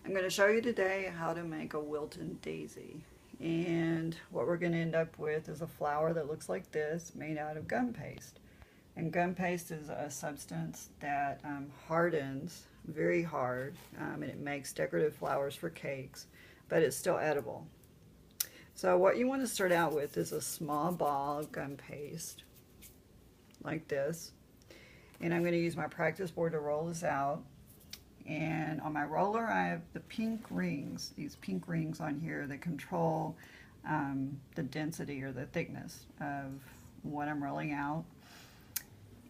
I'm going to show you today how to make a Wilton daisy. And what we're going to end up with is a flower that looks like this, made out of gum paste. And gum paste is a substance that hardens very hard, and it makes decorative flowers for cakes, but it's still edible. So what you want to start out with is a small ball of gum paste, like this. And I'm going to use my practice board to roll this out. And on my roller, I have the pink rings, these pink rings on here that control the density or the thickness of what I'm rolling out.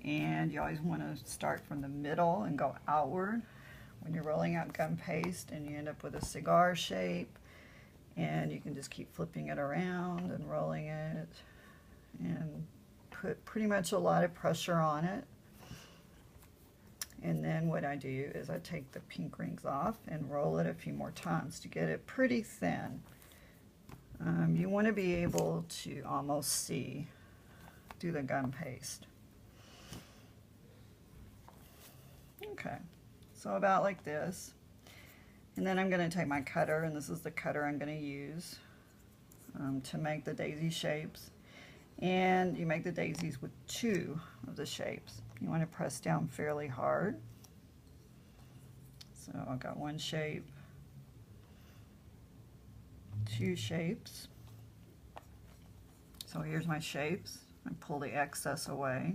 And you always want to start from the middle and go outward when you're rolling out gum paste, and you end up with a cigar shape. And you can just keep flipping it around and rolling it and put pretty much a lot of pressure on it. And then what I do is I take the pink rings off and roll it a few more times to get it pretty thin. You want to be able to almost see through the gum paste. Okay, so about like this. And then I'm going to take my cutter, and this is the cutter I'm going to use to make the daisy shapes. And you make the daisies with two of the shapes. You want to press down fairly hard. So I've got one shape, two shapes. So here's my shapes. I pull the excess away.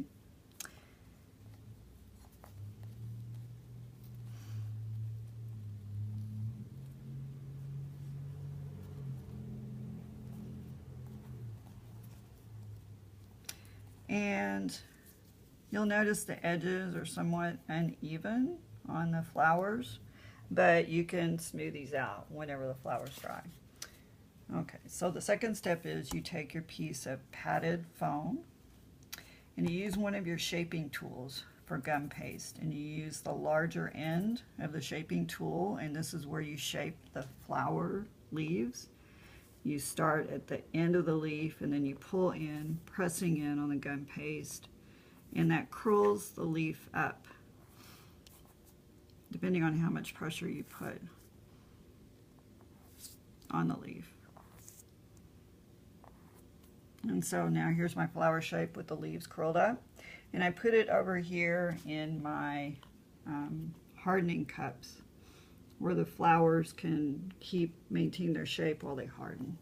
And you'll notice the edges are somewhat uneven on the flowers, but you can smooth these out whenever the flowers dry. Okay, so the second step is you take your piece of padded foam and you use one of your shaping tools for gum paste, and you use the larger end of the shaping tool, and this is where you shape the flower leaves. You start at the end of the leaf and then you pull in, pressing in on the gum paste, and that curls the leaf up depending on how much pressure you put on the leaf. And so now here's my flower shape with the leaves curled up, and I put it over here in my hardening cups, where the flowers can maintain their shape while they harden.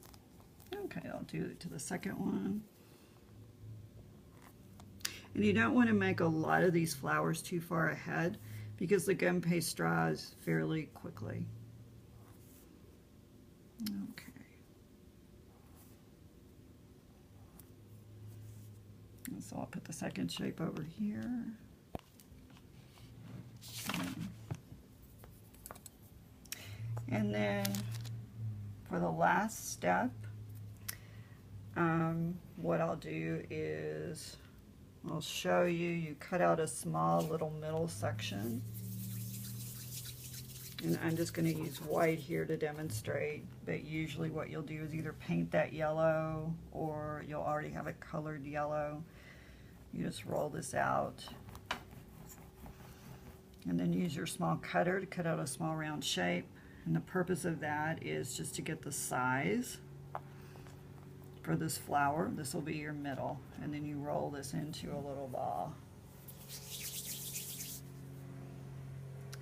Okay, I'll do it to the second one. And you don't want to make a lot of these flowers too far ahead, because the gum paste dries fairly quickly. Okay. And so I'll put the second shape over here. And then for the last step, what I'll do is I'll show you, you cut out a small little middle section. And I'm just going to use white here to demonstrate, but usually what you'll do is either paint that yellow, or you'll already have a colored yellow. You just roll this out. And then use your small cutter to cut out a small round shape. And the purpose of that is just to get the size for this flower. This will be your middle, and then you roll this into a little ball.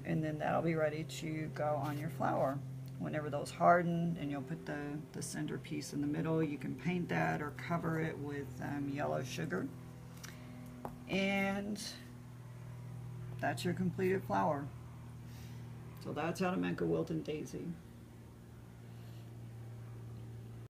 And then that'll be ready to go on your flower. Whenever those harden, and you'll put the center piece in the middle, you can paint that or cover it with yellow sugar. And that's your completed flower. So that's how to make a Wilton daisy.